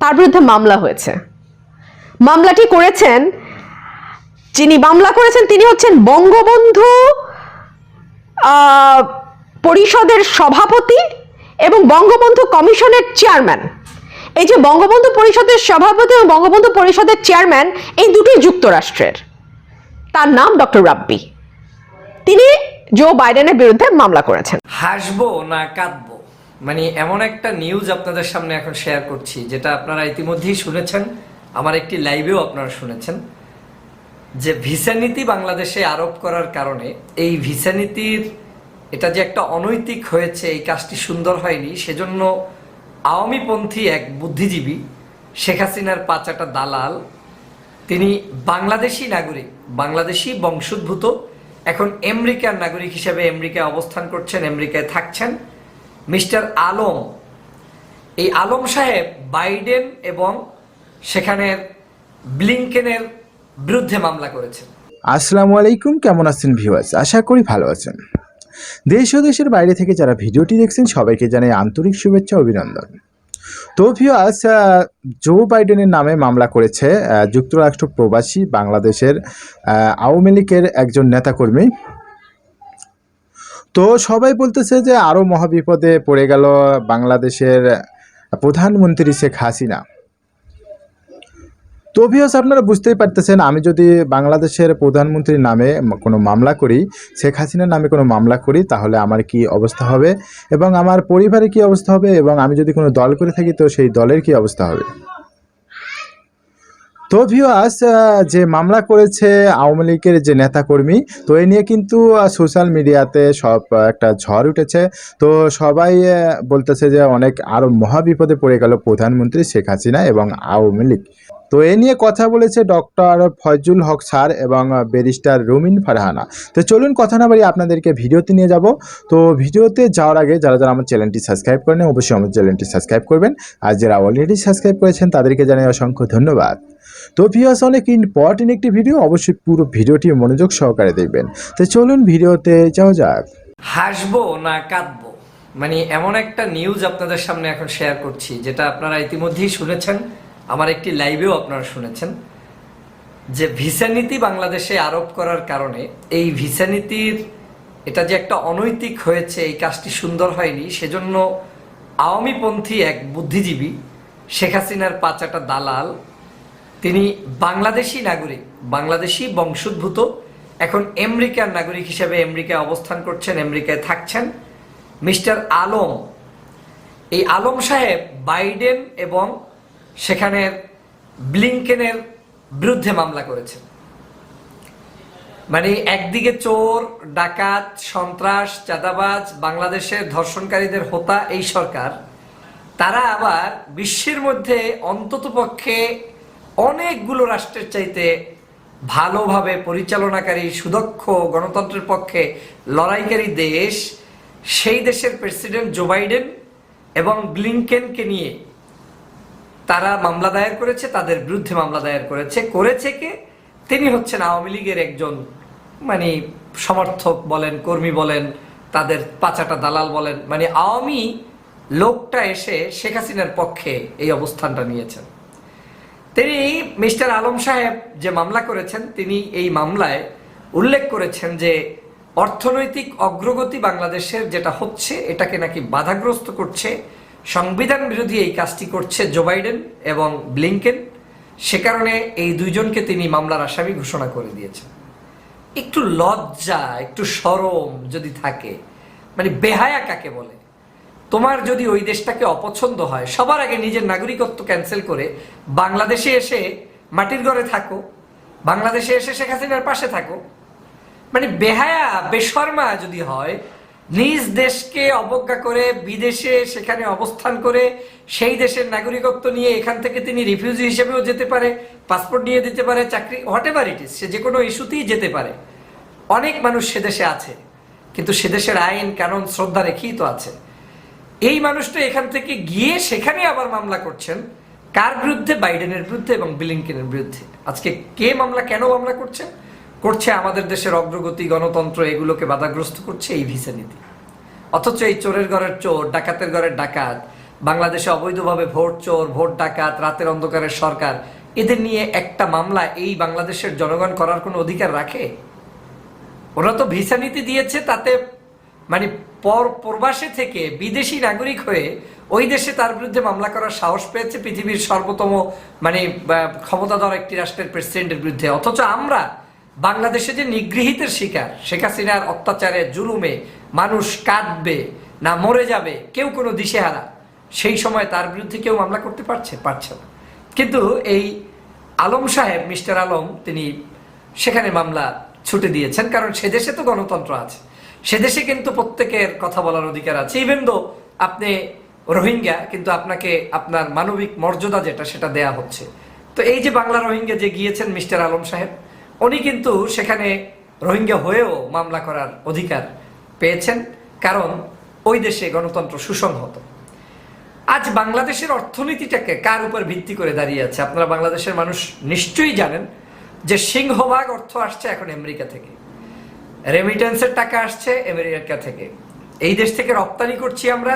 তার বিরুদ্ধে মামলা হয়েছে। মামলাটি করেছেন, যিনি মামলা করেছেন তিনি হচ্ছেন বঙ্গবন্ধু পরিষদের সভাপতি এবং বঙ্গবন্ধু কমিশনের চেয়ারম্যান। এই যে বঙ্গবন্ধু পরিষদের সভাপতি এবং বঙ্গবন্ধু পরিষদের চেয়ারম্যান, এই দুটি যুক্তরাষ্ট্রের। তার নাম ডক্টর রাব্বি। তিনি জো বাইডেনের বিরুদ্ধে মামলা করেছেন। হাসবো না কাঁদবো, মানে এমন একটা নিউজ আপনাদের সামনে এখন শেয়ার করছি, যেটা আপনারা ইতিমধ্যেই শুনেছেন, আমার একটি লাইভেও আপনারা শুনেছেন, যে ভিসা নীতি বাংলাদেশে আরোপ করার কারণে এই ভিসা নীতির এটা যে একটা অনৈতিক হয়েছে, এই কাজটি সুন্দর হয়নি, সেজন্য আওয়ামীপন্থী এক বুদ্ধিজীবী শেখ হাসিনার পাঁচাটা দালাল, তিনি বাংলাদেশি নাগরিক, বাংলাদেশি বংশোদ্ভূত, এখন আমেরিকার নাগরিক হিসেবে আমেরিকায় অবস্থান করছেন, আমেরিকায় থাকছেন, মিস্টার আলম। এই আলম সাহেব বাইডেন এবং সেখানের ব্লিংকেনের বিরুদ্ধে মামলা করেছেন। আসসালামু আলাইকুম, কেমন আছেন ভিউয়ার্স? আশা করি ভালো আছেন। দেশ ও দেশের বাইরে থেকে যারা ভিডিওটি দেখছেন সবাইকে জানাই আন্তরিক শুভেচ্ছা ও অভিনন্দন। তো ভিউয়ার্স, জো বাইডেনের নামে মামলা করেছে যুক্তরাষ্ট্র প্রবাসী বাংলাদেশের আওয়ামী লীগের একজন নেতাকর্মী। তো সবাই বলতেছে যে আরও মহাবিপদে পড়ে গেল বাংলাদেশের প্রধানমন্ত্রী শেখ হাসিনা। তো ভিউয়ার্স, আপনারা বুঝতেই পারতেছেন, আমি যদি বাংলাদেশের প্রধানমন্ত্রীর নামে কোনো মামলা করি, শেখ হাসিনার নামে কোনো মামলা করি, তাহলে আমার কি অবস্থা হবে এবং আমার পরিবারের কি অবস্থা হবে, এবং আমি যদি কোনো দল করে থাকি তো সেই দলের কি অবস্থা হবে। তো ভিউয়ার্স, যে মামলা করেছে আওয়ামী লীগের যে নেতাকর্মী, তো এ নিয়ে কিন্তু সোশ্যাল মিডিয়াতে সব একটা ঝড় উঠেছে। তো সবাই বলতেছে যে অনেক আরও মহাবিপদে পড়ে গেল প্রধানমন্ত্রী শেখ হাসিনা এবং আওয়ামী লীগ। তো এ নিয়ে কথা বলেছে ডক্টর ফয়জুল হক স্যার এবং ব্যারিস্টার রুমিন ফারহানা। তো চলুন কথা না বাড়িয়ে আপনাদেরকে ভিডিওতে নিয়ে যাব। তো ভিডিওতে যাওয়ার আগে যারা যারা আমার চ্যানেলটি সাবস্ক্রাইব করেন অবশ্যই আমার চ্যানেলটি সাবস্ক্রাইব করবেন, আর যারা অলরেডি সাবস্ক্রাইব করেছেন তাদেরকে জানাই অসংখ্য ধন্যবাদ। তো ভিউয়ার্স, অনেক ইম্পর্টেন্ট একটি ভিডিও, অবশ্যই পুরো ভিডিওটি মনোযোগ সহকারে দেখবেন। তো চলুন ভিডিওতে যাওয়া যাক। হাসবো না কাঁদবো, মানে এমন একটা নিউজ আপনাদের সামনে এখন শেয়ার করছি, যেটা আপনারা ইতিমধ্যেই শুনেছেন, আমার একটি লাইভেও আপনারা শুনেছেন, যে ভিসা নীতি বাংলাদেশে আরোপ করার কারণে এই ভিসা নীতির এটা যে একটা অনৈতিক হয়েছে, এই কাজটি সুন্দর হয়নি, সেজন্য আওয়ামীপন্থী এক বুদ্ধিজীবী শেখ হাসিনার পাঁচাটা দালাল, তিনি বাংলাদেশি নাগরিক, বাংলাদেশি বংশোদ্ভূত, এখন আমেরিকার নাগরিক হিসেবে আমেরিকায় অবস্থান করছেন, আমেরিকায় থাকছেন, মিস্টার আলম। এই আলম সাহেব বাইডেন এবং সেখানের ব্লিংকেনের বিরুদ্ধে মামলা করেছেন। মানে একদিকে চোর, ডাকাত, সন্ত্রাস, চাঁদাবাজ, বাংলাদেশের ধর্ষণকারীদের হোতা এই সরকার, তারা আবার বিশ্বের মধ্যে অন্ততপক্ষে অনেকগুলো রাষ্ট্রের চাইতে ভালোভাবে পরিচালনাকারী, সুদক্ষ, গণতন্ত্রের পক্ষে লড়াইকারী দেশ, সেই দেশের প্রেসিডেন্ট জো বাইডেন এবং ব্লিংকেনকে নিয়ে তারা মামলা দায়ের করেছে, তাদের বিরুদ্ধে মামলা দায়ের করেছে কে? তিনি হচ্ছেন আওয়ামী লীগের একজন, মানে সমর্থক বলেন, কর্মী বলেন, তাদের পাঁচাটা দালাল বলেন, মানে আওয়ামী লোকটা এসে শেখ হাসিনার পক্ষে এই অবস্থানটা নিয়েছেন। তিনি মিস্টার আলম সাহেব যে মামলা করেছেন, তিনি এই মামলায় উল্লেখ করেছেন যে অর্থনৈতিক অগ্রগতি বাংলাদেশের যেটা হচ্ছে, এটাকে নাকি বাধাগ্রস্ত করছে, সংবিধান বিরোধী এই কাজটি করছে জো বাইডেন এবং ব্লিংকেন, সে কারণে এই দুইজনকে তিনি মামলার আসামি ঘোষণা করে দিয়েছেন। একটু লজ্জা, একটু শরম যদি থাকে, মানে বেহায়া কাকে বলে? তোমার যদি ওই দেশটাকে অপছন্দ হয়, সবার আগে নিজের নাগরিকত্ব ক্যান্সেল করে বাংলাদেশে এসে মাটির ঘরে থাকো, বাংলাদেশে এসে শেখ হাসিনার পাশে থাকো। মানে বেহায়া, বেশর্মা যদি হয়, নিজ দেশকে অবজ্ঞা করে বিদেশে সেখানে অবস্থান করে সেই দেশের নাগরিকত্ব নিয়ে এখান থেকে তিনি রিফিউজি হিসেবেও যেতে পারে, পাসপোর্ট নিয়ে দিতে পারে, চাকরি, হোয়াট এভার ইট ইজ, সে যে কোনো ইস্যুতেই যেতে পারে। অনেক মানুষ সে দেশে আছে, কিন্তু সে দেশের আইন কানুন শ্রদ্ধা রেখেই তো আছে। এই মানুষটা এখান থেকে গিয়ে সেখানে আবার মামলা করছেন কার বিরুদ্ধে? বাইডেনের বিরুদ্ধে এবং ব্লিংকেনের বিরুদ্ধে। আজকে কে মামলা, কেন মামলা করছেন? করছে আমাদের দেশের অগ্রগতি, গণতন্ত্র, এগুলোকে বাধাগ্রস্ত করছে এই ভিসা নীতি। অথচ এই চোরের ঘরের চোর, ডাকাতের ঘরের ডাকাত, বাংলাদেশে অবৈধভাবে ভোট চোর, ভোট ডাকাত, রাতের অন্ধকারের সরকার, এদের নিয়ে একটা মামলা এই বাংলাদেশের জনগণ করার কোনো অধিকার রাখে? ওরা তো ভিসা নীতি দিয়েছে, তাতে মানে প্রবাসে থেকে বিদেশি নাগরিক হয়ে ওই দেশে তার বিরুদ্ধে মামলা করার সাহস পেয়েছে পৃথিবীর সর্বোত্তম মানে ক্ষমতাধর একটি রাষ্ট্রের প্রেসিডেন্টের বিরুদ্ধে। অথচ আমরা বাংলাদেশে যে নিগৃহীতের শিকার, শেখ হাসিনার অত্যাচারে, জুলুমে মানুষ কাঁদবে না মরে যাবে, কেউ কোনো দিশেহারা, সেই সময় তার বিরুদ্ধে কেউ মামলা করতে পারছে না। কিন্তু এই আলম সাহেব, মিস্টার আলম, তিনি সেখানে মামলা ছুটে দিয়েছেন, কারণ সে দেশে তো গণতন্ত্র আছে, সে দেশে কিন্তু প্রত্যেকের কথা বলার অধিকার আছে। ইভেন দো আপনি রোহিঙ্গা, কিন্তু আপনাকে আপনার মানবিক মর্যাদা যেটা সেটা দেয়া হচ্ছে। তো এই যে বাংলা রোহিঙ্গা যে গিয়েছেন মিস্টার আলম সাহেব, উনি কিন্তু সেখানে রোহিঙ্গা হয়েও মামলা করার অধিকার পেয়েছেন, কারণ ওই দেশে গণতন্ত্র সুসংহত। আজ বাংলাদেশের অর্থনীতিটাকে কার উপর ভিত্তি করে দাঁড়িয়ে আছে? আপনারা বাংলাদেশের মানুষ নিশ্চয়ই জানেন যে সিংহভাগ অর্থ আসছে এখন আমেরিকা থেকে, রেমিটেন্সের টাকা আসছে আমেরিকা থেকে, এই দেশ থেকে রপ্তানি করছি আমরা,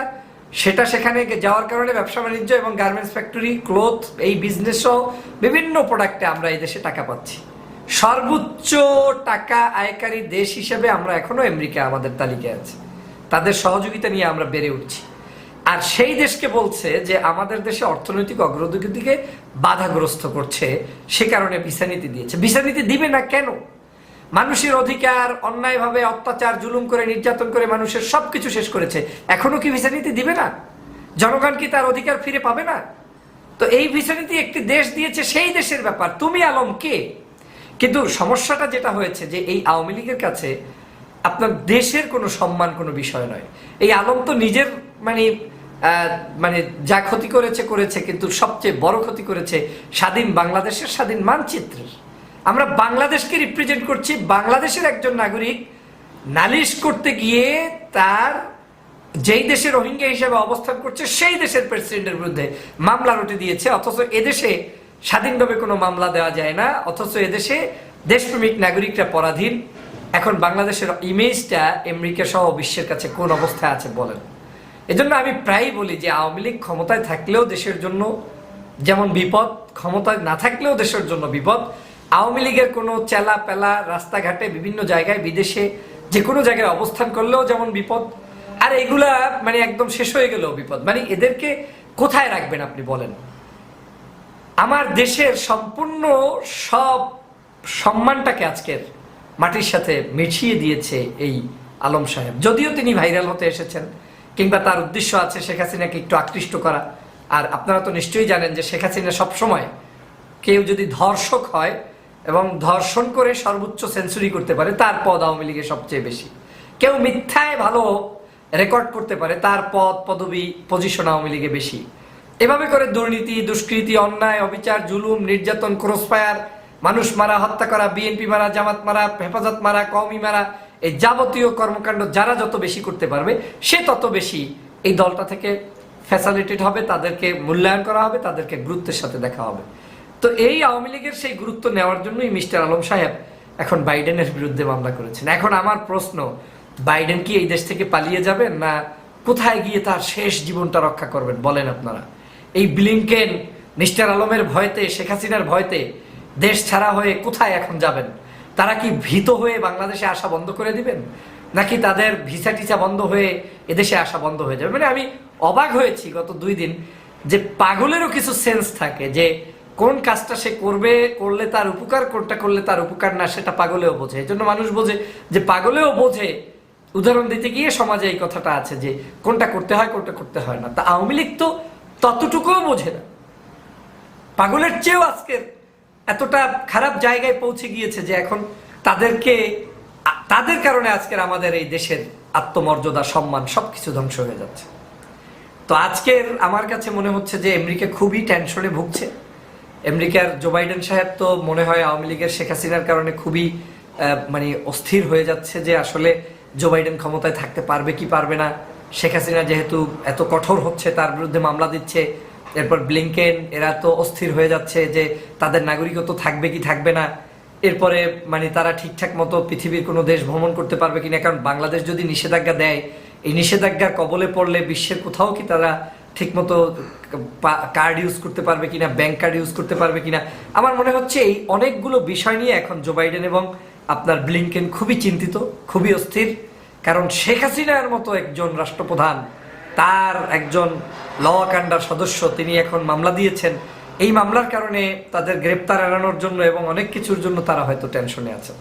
সেটা সেখানে যাওয়ার কারণে ব্যবসা বাণিজ্য এবং গার্মেন্টস ফ্যাক্টরি, ক্লোথ, এই বিজনেস সহ বিভিন্ন প্রোডাক্টে আমরা এই দেশে টাকা পাচ্ছি। সর্বোচ্চ টাকা আয়কারী দেশ হিসেবে আমরা এখনো আমেরিকা আমাদের তালিকায় আছে, তাদের সহযোগিতা নিয়ে আমরা বেড়ে উঠছি। আর সেই দেশকে বলছে যে আমাদের দেশে অর্থনৈতিক অগ্রগতিকে বাধাগ্রস্ত করছে, সে কারণে ভিসা নীতি দিয়েছে। ভিসা নীতি দিবে না কেন? মানুষের অধিকার অন্যায়ভাবে অত্যাচার, জুলুম করে, নির্যাতন করে মানুষের সবকিছু শেষ করেছে, এখনো কি ভিসা নীতি দিবে না? জনগণ কি তার অধিকার ফিরে পাবে না? তো এই ভিসা নীতি একটি দেশ দিয়েছে, সেই দেশের ব্যাপার, তুমি আলম কে? কিন্তু সমস্যাটা যেটা হয়েছে যে এই আওয়ামী লীগের কাছে আপনার দেশের কোনো সম্মান কোনো বিষয় নয়। এই আলম তো নিজের মানে যা ক্ষতি করেছে, কিন্তু সবচেয়ে বড় ক্ষতি করেছে স্বাধীন বাংলাদেশের স্বাধীন মানচিত্রের। আমরা বাংলাদেশকে রিপ্রেজেন্ট করছি, বাংলাদেশের একজন নাগরিক নালিশ করতে গিয়ে তার যেই দেশে রোহিঙ্গা হিসেবে অবস্থান করছে সেই দেশের প্রেসিডেন্টের বিরুদ্ধে মামলা রুটে দিয়েছে। অথচ এদেশে স্বাধীনভাবে কোনো মামলা দেওয়া যায় না, অথচ এদেশে দেশপ্রেমিক নাগরিকরা পরাধীন। এখন বাংলাদেশের ইমেজটা আমেরিকা সহ বিশ্বের কাছে কোন অবস্থায় আছে বলেন? এজন্য আমি প্রায়ই বলি যে আওয়ামী লীগ ক্ষমতায় থাকলেও দেশের জন্য যেমন বিপদ, ক্ষমতায় না থাকলেও দেশের জন্য বিপদ। আওয়ামী লীগের কোনো চেলা পেলা রাস্তাঘাটে, বিভিন্ন জায়গায়, বিদেশে যে কোনো জায়গায় অবস্থান করলেও যেমন বিপদ, আর এগুলা মানে একদম শেষ হয়ে গেলেও বিপদ। মানে এদেরকে কোথায় রাখবেন আপনি বলেন? আমার দেশের সম্পূর্ণ সব সম্মানটাকে আজকের মাটির সাথে মিশিয়ে দিয়েছে এই আলম সাহেব। যদিও তিনি ভাইরাল হতে এসেছেন, কিংবা তার উদ্দেশ্য আছে শেখ হাসিনাকে একটু আকৃষ্ট করা। আর আপনারা তো নিশ্চয়ই জানেন যে শেখ হাসিনা সবসময় কেউ যদি ধর্ষক হয় এবং ধর্ষণ করে সর্বোচ্চ সেঞ্চুরি করতে পারে, তার পদ আওয়ামী লীগের সবচেয়ে বেশি। কেউ মিথ্যায় ভালো রেকর্ড করতে পারে, তার পদ, পদবি, পজিশন আওয়ামী লীগে বেশি। এভাবে করে দুর্নীতি, দুষ্কৃতি, অন্যায়, অবিচার, জুলুম, নির্যাতন, ক্রসফায়ার, মানুষ মারা, হত্যা করা, বিএনপি মারা, জামাত মারা, হেফাজত মারা, কওমি মারা, এই যাবতীয় কর্মকাণ্ড যারা যত বেশি করতে পারবে সে তত বেশি এই দলটা থেকে ফ্যাসিলিটেড হবে, তাদেরকে মূল্যায়ন করা হবে, তাদেরকে গুরুত্বের সাথে দেখা হবে। তো এই আওয়ামী লীগের সেই গুরুত্ব নেওয়ার জন্যই মিস্টার আলম সাহেব এখন বাইডেনের বিরুদ্ধে মামলা করেছেন। এখন আমার প্রশ্ন, বাইডেন কি এই দেশ থেকে পালিয়ে যাবেন, না কোথায় গিয়ে তার শেষ জীবনটা রক্ষা করবেন বলেন আপনারা? এই ব্লিংকেন মিস্টার আলমের ভয়তে, শেখ হাসিনার ভয়তে দেশ ছাড়া হয়ে কোথায় এখন যাবেন? তারা কি ভীত হয়ে বাংলাদেশে আসা বন্ধ করে দিবেন, নাকি তাদের ভিসা টিসা বন্ধ হয়ে এদেশে আসা বন্ধ হয়ে যাবে? মানে আমি অবাক হয়েছি গত 2 দিন যে পাগলেরও কিছু সেন্স থাকে, যে কোন কাজটা সে করলে তার উপকার, কোনটা করলে তার উপকার না, সেটা পাগলেও বোঝে। এই জন্য মানুষ বোঝে যে পাগলেও বোঝে। উদাহরণ দিতে গিয়ে সমাজে এই কথাটা আছে যে কোনটা করতে হয়, কোনটা করতে হয় না। তা আওয়ামী লীগ তো ততটুকুও বোঝে না, পাগলের চেয়েও আজকের এতটা খারাপ জায়গায় পৌঁছে গিয়েছে যে এখন তাদের কারণে আজকের আমাদের এই দেশের আত্মমর্যাদা, সম্মান সবকিছু ধ্বংস হয়ে যাচ্ছে। তো আজকের আমার কাছে মনে হচ্ছে যে আমেরিকা খুবই টেনশনে ভুগছে। আমেরিকার জো বাইডেন সাহেব তো মনে হয় আওয়ামী লীগের শেখ হাসিনার কারণে খুবই মানে অস্থির হয়ে যাচ্ছে যে আসলে জো বাইডেন ক্ষমতায় থাকতে পারবে কি পারবে না। শেখ হাসিনা যেহেতু এত কঠোর হচ্ছে, তার বিরুদ্ধে মামলা দিচ্ছে, এরপর ব্লিংকেন, এরা তো অস্থির হয়ে যাচ্ছে যে তাদের নাগরিকত্ব থাকবে কি থাকবে না। এরপরে মানে তারা ঠিকঠাক মতো পৃথিবীর কোনো দেশ ভ্রমণ করতে পারবে কিনা, কারণ বাংলাদেশ যদি নিষেধাজ্ঞা দেয়, এই নিষেধাজ্ঞার কবলে পড়লে বিশ্বের কোথাও কি তারা ঠিকমতো কার্ড ইউজ করতে পারবে কিনা, ব্যাংক কার্ড ইউজ করতে পারবে কিনা। আমার মনে হচ্ছে এই অনেকগুলো বিষয় নিয়ে এখন জো বাইডেন এবং আপনার ব্লিংকেন খুবই চিন্তিত, খুবই অস্থির। কারণ শেখ হাসিনার মতো একজন রাষ্ট্রপ্রধান, তার একজন ল কান্ডার সদস্য, তিনি এখন মামলা দিয়েছেন। এই মামলার কারণে তাদের গ্রেপ্তার এড়ানোর জন্য এবং অনেক কিছুর জন্য তারা হয়তো টেনশনে আছেন।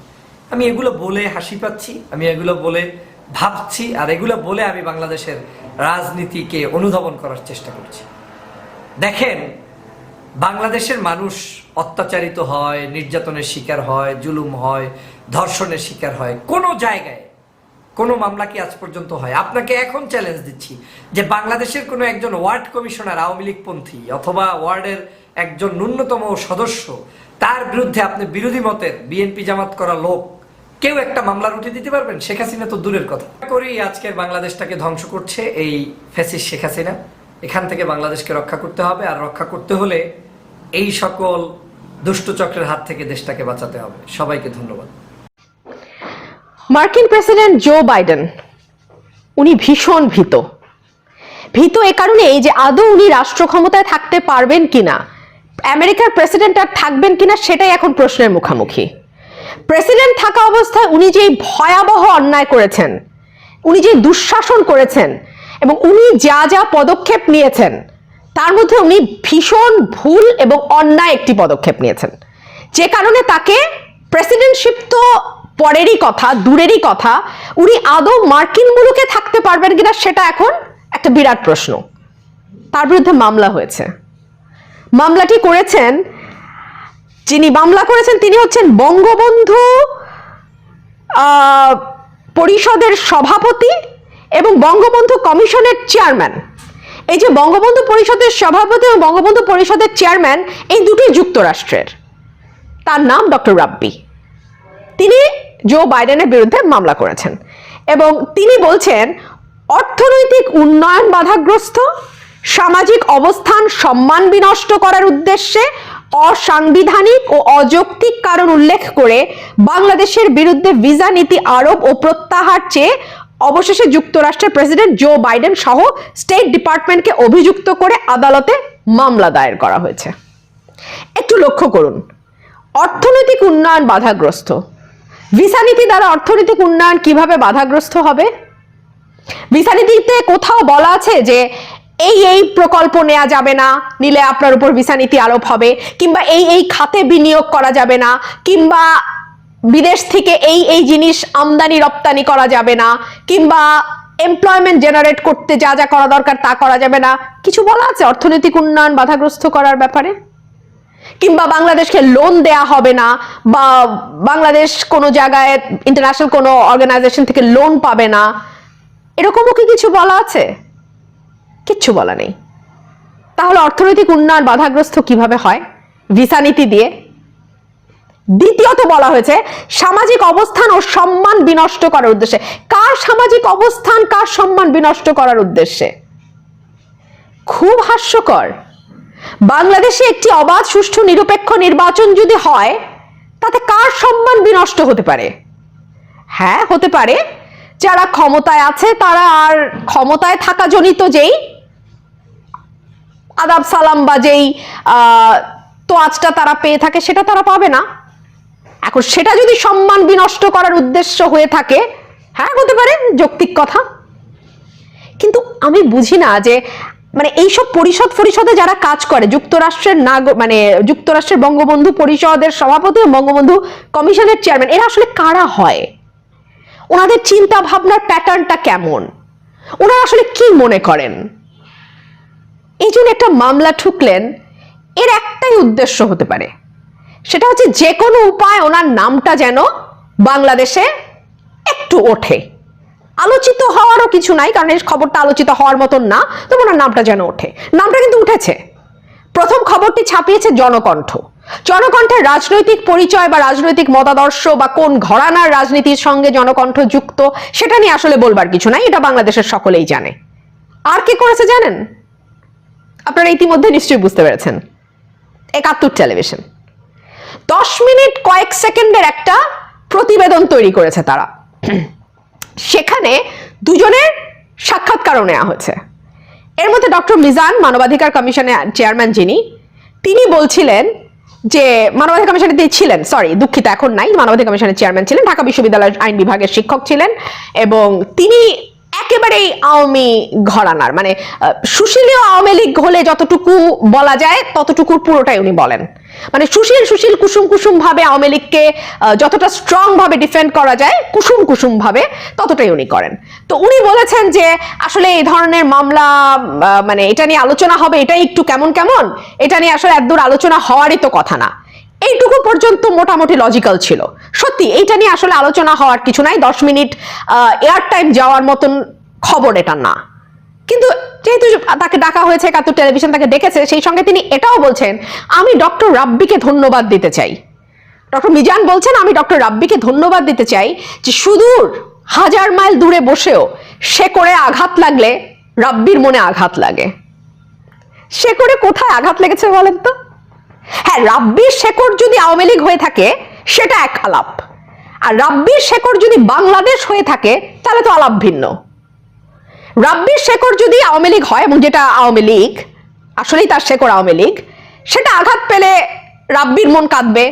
আমি এগুলো বলে হাসি পাচ্ছি, আমি এগুলো বলে ভাবছি, আর এগুলো বলে আমি বাংলাদেশের রাজনীতিকে অনুধাবন করার চেষ্টা করছি। দেখেন, বাংলাদেশের মানুষ অত্যাচারিত হয়, নির্যাতনের শিকার হয়, জুলুম হয়, ধর্ষণের শিকার হয়। কোনো জায়গায় কোনো মামলা কি আজ পর্যন্ত হয়? আপনাকে এখন চ্যালেঞ্জ দিচ্ছি যে বাংলাদেশের কোনো একজন ওয়ার্ড কমিশনার আওয়ামী লীগপন্থী অথবা ওয়ার্ডের একজন ন্যূনতম সদস্য, তার বিরুদ্ধে আপনি বিরোধী মতের বিএনপি জামাত করা লোক কেউ একটা মামলা উঠে দিতে পারবেন? শেখ হাসিনা তো দূরের কথা। করেই আজকের বাংলাদেশটাকে ধ্বংস করছে এই ফ্যাসিস্ট শেখ হাসিনা। এখান থেকে বাংলাদেশকে রক্ষা করতে হবে, আর রক্ষা করতে হলে এই সকল দুষ্ট চক্রের হাত থেকে দেশটাকে বাঁচাতে হবে। সবাইকে ধন্যবাদ। মার্কিন প্রেসিডেন্ট জো বাইডেন উনি ভীষণ ভীত এ কারণে যে আদৌ উনি রাষ্ট্র ক্ষমতায় থাকতে পারবেন কিনা, আমেরিকার প্রেসিডেন্ট আর থাকবেন কিনা, সেটাই এখন প্রশ্নের মুখোমুখি। প্রেসিডেন্ট থাকা অবস্থায় উনি যে ভয়াবহ অন্যায় করেছেন, উনি যে দুঃশাসন করেছেন এবং উনি যা যা পদক্ষেপ নিয়েছেন, তার মধ্যে উনি ভীষণ ভুল এবং অন্যায় একটি পদক্ষেপ নিয়েছেন, যে কারণে তাকে প্রেসিডেন্টশিপ তো পরেরই কথা, দূরেরই কথা, উনি আদৌ মার্কিন মুলুকে থাকতে পারবেন কিনা সেটা এখন একটা বিরাট প্রশ্ন। তার বিরুদ্ধে মামলা হয়েছে। মামলাটি করেছেন, যিনি মামলা করেছেন তিনি হচ্ছেন বঙ্গবন্ধু পরিষদের সভাপতি এবং বঙ্গবন্ধু কমিশনের চেয়ারম্যান। এই যে বঙ্গবন্ধু পরিষদের সভাপতি এবং বঙ্গবন্ধু পরিষদের চেয়ারম্যান, এই দুটি যুক্তরাষ্ট্রের। তার নাম ডক্টর রাব্বি। তিনি জো বাইডেনের বিরুদ্ধে মামলা করেছেন এবং তিনি বলছেন অর্থনৈতিক উন্নয়ন বাধাগ্রস্ত, সামাজিক অবস্থান সম্মান বিনষ্ট করার উদ্দেশ্যে অসাংবিধানিক ও অযৌক্তিক কারণ উল্লেখ করে বাংলাদেশের বিরুদ্ধে ভিসা নীতি আরোপ ও প্রত্যাহার চেয়ে অবশেষে যুক্তরাষ্ট্রের প্রেসিডেন্ট জো বাইডেন সহ স্টেট ডিপার্টমেন্টকে অভিযুক্ত করে আদালতে মামলা দায়ের করা হয়েছে। একটু লক্ষ্য করুন, অর্থনৈতিক উন্নয়ন বাধাগ্রস্ত। ভিসা নীতি দ্বারা অর্থনৈতিক উন্নয়ন কিভাবে বাধাগ্রস্ত হবে? ভিসা নীতিতে কোথাও বলা আছে যে এই প্রকল্প নেওয়া যাবে না, নিলে আপনার উপর ভিসা নীতি আরোপ হবে, কিংবা এই খাতে বিনিয়োগ করা যাবে না, কিংবা বিদেশ থেকে এই জিনিস আমদানি রপ্তানি করা যাবে না, কিংবা এমপ্লয়মেন্ট জেনারেট করতে যা যা করা দরকার তা করা যাবে না? কিছু বলা আছে অর্থনৈতিক উন্নয়ন বাধাগ্রস্ত করার ব্যাপারে? কিংবা বাংলাদেশকে লোন দেয়া হবে না, বা বাংলাদেশ কোনো জায়গায় ইন্টারন্যাশনাল কোনো অর্গানাইজেশন থেকে লোন পাবে না, এরকমও কি কিছু বলা আছে? কিচ্ছু বলা নেই। তাহলে অর্থনৈতিক উন্নয়ন বাধাগ্রস্ত কিভাবে হয়? ভিসা নীতি দিয়ে। দ্বিতীয়ত বলা হয়েছে সামাজিক অবস্থান ও সম্মান বিনষ্ট করার উদ্দেশ্যে। কার সামাজিক অবস্থান, কার সম্মান বিনষ্ট করার উদ্দেশ্যে? খুব হাস্যকর। বাংলাদেশে একটি অবাধ, সুষ্ঠু, নিরপেক্ষ নির্বাচন যদি হয়, তাতে কার সম্মান বিনষ্ট হতে পারে? হ্যাঁ, হতে পারে যারা ক্ষমতায় আছে তারা আর ক্ষমতায় থাকা জনিত যেই আদাব সালাম বা যেই তোয়াজটা তারা পেয়ে থাকে সেটা তারা পাবে না। এখন সেটা যদি সম্মান বিনষ্ট করার উদ্দেশ্য হয়ে থাকে, হ্যাঁ হতে পারে, যৌক্তিক কথা। কিন্তু আমি বুঝি না যে মানে এইসব পরিষদে যারা কাজ করে, যুক্তরাষ্ট্রের যুক্তরাষ্ট্রের বঙ্গবন্ধু পরিষদের সভাপতি এবং বঙ্গবন্ধু কমিশনের চেয়ারম্যান, এরা আসলে কারা হয়? ওনাদের চিন্তা ভাবনার প্যাটার্নটা কেমন? ওনারা আসলে কি মনে করেন? এই জন্য একটা মামলা ঠুকলেন, এর একটাই উদ্দেশ্য হতে পারে, সেটা হচ্ছে যে কোনো উপায় ওনার নামটা যেন বাংলাদেশে একটু ওঠে। আলোচিত হওয়ারও কিছু নাই, কারণ এই খবরটা আলোচিত হওয়ার মতন না, তো ওনার নামটা যেন ওঠে। নামটা কিন্তু উঠেছে। প্রথম খবরটি ছাপিয়েছে জনকণ্ঠ। জনকণ্ঠের রাজনৈতিক পরিচয় বা রাজনৈতিক মতাদর্শ বা কোন ঘরানার রাজনীতির সঙ্গে জনকণ্ঠ যুক্ত, সেটা নিয়ে আসলে বলবার কিছু নাই, এটা বাংলাদেশের সকলেই জানে। আর কি করেছে জানেন? আপনারা ইতিমধ্যে নিশ্চয়ই বুঝতে পেরেছেন। ৭১ টেলিভিশন 10 মিনিট কয়েক সেকেন্ডের একটা প্রতিবেদন তৈরি করেছে তারা। সেখানে দুজনের সাক্ষাৎকারও নেওয়া হয়েছে এর মধ্যে ডক্টর মিজান, মানবাধিকার কমিশনের চেয়ারম্যান যিনি, তিনি বলছিলেন যে মানবাধিকার কমিশনে তিনি ছিলেন, দুঃখিত এখন নাই, মানবাধিকার কমিশনের চেয়ারম্যান ছিলেন, ঢাকা বিশ্ববিদ্যালয়ের আইন বিভাগের শিক্ষক ছিলেন, এবং তিনি একেবারেই আওয়ামী ঘরানার, মানে সুশীলীয় আওয়ামী লীগ হলে যতটুকু বলা যায় ততটুকুর পুরোটাই উনি বলেন। মানে সুশীল কুসুম ভাবে আওয়ামী লীগকে যতটা স্ট্রং ভাবে ডিফেন্ড করা যায় কুসুম ভাবে ততটাই উনি করেন। তো উনি বলেছেন যে আসলে এই ধরনের মামলা, মানে এটা নিয়ে আলোচনা হবে, এটাই একটু কেমন এটা নিয়ে আসলে এতদূর আলোচনা হওয়ারই তো কথা না। এইটুকু পর্যন্ত মোটামুটি লজিক্যাল ছিল। সত্যি এইটা নিয়ে আসলে আলোচনা হওয়ার কিছু নাই, 10 মিনিট এয়ার টাইম যাওয়ার মতন খবর এটা না। কিন্তু যেহেতু তাকে ডাকা হয়েছে, একাত্তর টেলিভিশন তাকে ডেকেছে, সেই সঙ্গে তিনি এটাও বলছেন আমি ডক্টর রাব্বিকে ধন্যবাদ দিতে চাই। ডক্টর মিজান বলছেন আমি ডক্টর রাব্বিকে ধন্যবাদ দিতে চাই যে সুদূর 1000 মাইল দূরে বসেও শেকড়ে আঘাত লাগলে রাব্বির মনে আঘাত লাগে। শেকড়ে কোথায় আঘাত লেগেছে বলেন তো? হ্যাঁ, রাব্বির শেকড় যদি আওয়ামী লীগ হয়ে থাকে সেটা এক আলাপ, আর রাব্বির শেকড় যদি বাংলাদেশ হয়ে থাকে তাহলে তো আলাপ ভিন্ন। রাব্বির শেকড় যদি আওয়ামী লীগ হয়, এবং যেটা আওয়ামী লীগ, আসলেই তার শেকড় আওয়ামী লীগ, সেটা আঘাত পেলে রাব্বির মন কাঁদবে,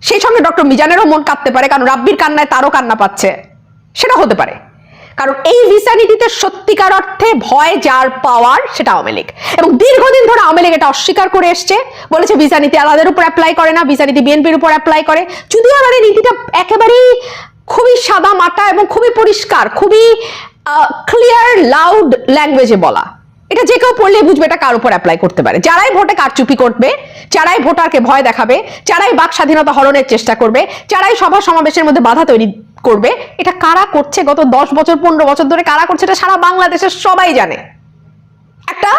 সেই সঙ্গে ডক্টর মিজানেরও মন কাঁদতে পারে, কারণ রাব্বির কান্নায় তারও কান্না পাচ্ছে, সেটা হতে পারে। কারণ এই ভিসা নীতিতে সত্যিকার অর্থে ভয় যার পাওয়ার সেটা আওয়ামী লীগ, এবং দীর্ঘদিন ধরে আওয়ামী লীগ এটা অস্বীকার করে এসছে, বলেছে ভিসা নীতি আলাদের উপর অ্যাপ্লাই করে না, ভিসা নীতি বিএনপির উপর অ্যাপ্লাই করে। যদিও আমার এই নীতিটা একেবারেই খুবই সাদা মাটা এবং খুবই পরিষ্কার, খুবই ক্লিয়ার লাউড ল্যাঙ্গুয়েজে বলা, এটা যে কেউ পড়লে বুঝবে এটা কার উপর অ্যাপ্লাই করতে পারে। যারাই ভোটে কারচুপি করবে, যারাই ভোটারকে ভয় দেখাবে, যারাই বাক স্বাধীনতা হরণের চেষ্টা করবে, যারাই সভা সমাবেশের মধ্যে বাধা তৈরি করবে, এটা কারা করছে গত 10 বছর 15 বছর ধরে কারা করছে এটা সারা বাংলাদেশের সবাই জানে। একটা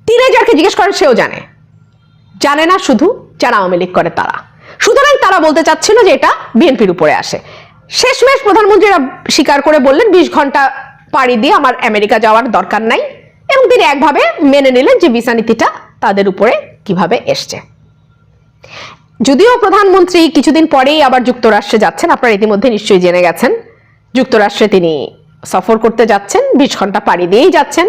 টিনেজারকে জিজ্ঞেস করেন, সেও জানে না শুধু যারা আওয়ামী লীগ করে তারা। সুতরাং তারা বলতে চাচ্ছিল যে এটা বিএনপির উপরে আসে। শেষমেশ প্রধানমন্ত্রীরা স্বীকার করে বললেন 20 ঘন্টা পাড়ি দিয়ে আমার আমেরিকা যাওয়ার দরকার নাই, এবং তিনি একভাবে মেনে নিলেন যে ভিসা নীতিটা তাদের উপরে কিভাবে এসছে। যদিও প্রধানমন্ত্রী কিছুদিন পরেই আবার যুক্তরাষ্ট্রে যাচ্ছেন, আপনারা ইতিমধ্যে নিশ্চয়ই জেনে গেছেন, যুক্তরাষ্ট্রে তিনি সফর করতে যাচ্ছেন, 20 ঘন্টা পাড়ি দিয়েই যাচ্ছেন।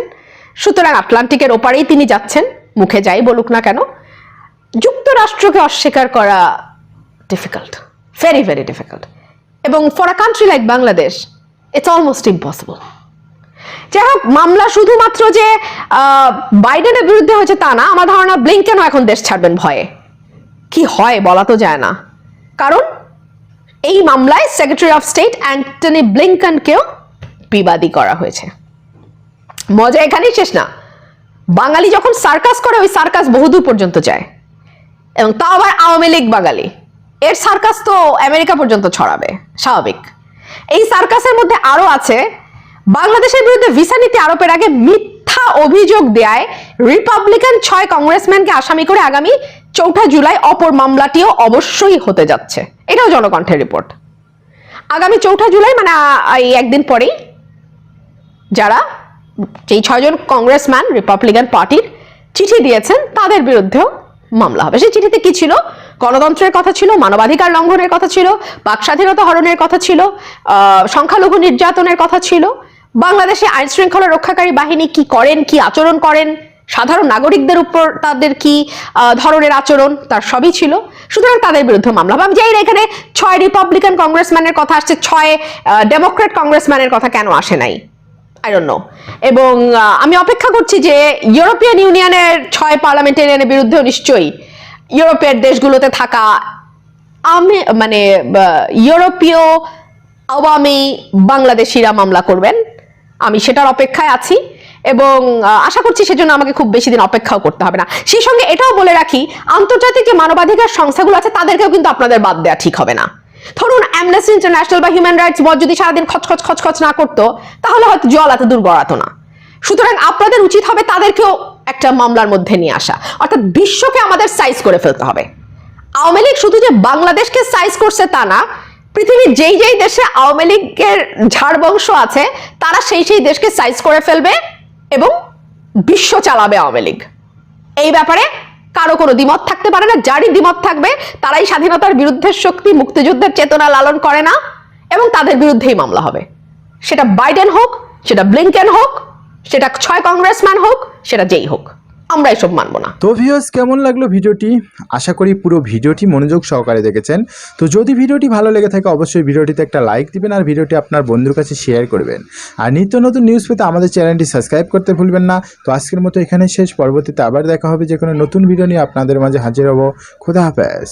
সুতরাং আটলান্টিকের ওপারেই তিনি যাচ্ছেন, মুখে যাই বলুক না কেন। যুক্তরাষ্ট্রকে অস্বীকার করা ডিফিকাল্ট, ভেরি ভেরি ডিফিকাল্ট, এবং for a country like Bangladesh it's almost impossible. যাই হোক, মামলা শুধুমাত্র যে বাইডেনের বিরুদ্ধে হয়েছে তা না, আমার ধারণা ব্লিংকেনও এখন দেশ ছাড়বেন ভয়ে। কি হয় বলা তো যায় না, কারণ এই মামলায় সেক্রেটারি অফ স্টেট অ্যান্টনি ব্লিংকেনকেও বিবাদী করা হয়েছে। মজা এখানেই শেষ না, বাঙালি যখন সার্কাস করে ওই সার্কাস বহুদূর পর্যন্ত যায়, এবং তাও আবার আওয়ামী লীগ বাঙালি, এর সার্কাস তো আমেরিকা পর্যন্ত ছড়াবে, স্বাভাবিক। এই সার্কাসের মধ্যে আরো আছে বাংলাদেশের বিরুদ্ধে ভিসা নীতি আরোপের আগে মিথ্যা অভিযোগ দেয় রিপাবলিকান 6 কংগ্রেসম্যানকে আসামি করে আগামী 4 জুলাই অপর মামলাটিও অবশ্যই হতে যাচ্ছে। এটাও জনকণ্ঠের রিপোর্ট। আগামী 4 জুলাই মানে এই একদিন পরেই যারা যেই 6 জন কংগ্রেসম্যান রিপাবলিকান পার্টির চিঠি দিয়েছেন তাদের বিরুদ্ধেও মামলা হবে। সেই চিঠিতে কি ছিল? গণতন্ত্রের কথা ছিল, মানবাধিকার লঙ্ঘনের কথা ছিল, বাক স্বাধীনতা হরণের কথা ছিল, সংখ্যালঘু নির্যাতনের কথা ছিল, বাংলাদেশে আইন শৃঙ্খলা রক্ষাকারী বাহিনী কি করেন, কি আচরণ করেন, সাধারণ নাগরিকদের উপর তাদের কি ধরনের আচরণ, তার সবই ছিল। সুতরাং তাদের বিরুদ্ধে মামলা হবে। আমি জানি না এখানে 6 রিপাবলিকান কংগ্রেসম্যানের কথা আসছে, 6 ডেমোক্রেট কংগ্রেসম্যানের কথা কেন আসে নাই, আই ডোন্ট নো। এবং আমি অপেক্ষা করছি যে ইউরোপিয়ান ইউনিয়নের 6 পার্লামেন্টারিয়ানের বিরুদ্ধেও নিশ্চয়ই ইউরোপের দেশগুলোতে থাকা মানে ইউরোপীয় আওয়ামী বাংলাদেশিরা মামলা করবেন। আমি সেটার অপেক্ষায় আছি, এবং আশা করছি সেজন্য আমাকে খুব বেশি দিন অপেক্ষাও করতে হবে না। সেই সঙ্গে এটাও বলে রাখি, আন্তর্জাতিক যে মানবাধিকার সংস্থাগুলো আছে তাদেরকেও কিন্তু আপনাদের বাদ দেওয়া ঠিক হবে না। ধরুন অ্যামনেস্টি ইন্টারন্যাশনাল বা হিউম্যান রাইটস ওয়াচ যদি সারাদিন খচখচ না করতো, তাহলে হয়তো জল এত দূর গড়াতো না। সুতরাং আপনাদের উচিত হবে তাদেরকেও একটা মামলার মধ্যে নিয়ে আসা, অর্থাৎ বিশ্বকে আমাদের সাইজ করে ফেলতে হবে। আওয়ামী লীগ শুধু যে বাংলাদেশকে সাইজ করছে তা না, পৃথিবীর যেই যেই দেশে আওয়ামী লীগের ঝাড় বংশ আছে তারা সেই দেশকে সাইজ করে ফেলবে এবং বিশ্ব চালাবে আওয়ামী লীগ। এই ব্যাপারে কারো কোনো দ্বিমত থাকতে পারে না। যারই দ্বিমত থাকবে তারাই স্বাধীনতার বিরুদ্ধের শক্তি, মুক্তিযুদ্ধের চেতনা লালন করে না, এবং তাদের বিরুদ্ধেই মামলা হবে। সেটা বাইডেন হোক, সেটা ব্লিংকেন হোক, সেটা 6 কংগ্রেসম্যান হোক, সেটা যেই হোক, আমরা এসব মানব না। তো ভিউয়ার্স, কেমন লাগলো ভিডিওটি? আশা করি পুরো ভিডিওটি মনোযোগ সহকারে দেখেছেন। তো যদি ভিডিওটি ভালো লেগে থাকে অবশ্যই ভিডিওটিতে একটা লাইক দিবেন আর ভিডিওটি আপনার বন্ধুর কাছে শেয়ার করবেন। আর নিত্য নতুন নিউজ পেতে আমাদের চ্যানেলটি সাবস্ক্রাইব করতে ভুলবেন না। তো আজকের মতো এখানে শেষ, পরবর্তীতে আবার দেখা হবে যে কোনো নতুন ভিডিও নিয়ে আপনাদের মাঝে হাজির হব। খোদা হাফেজ।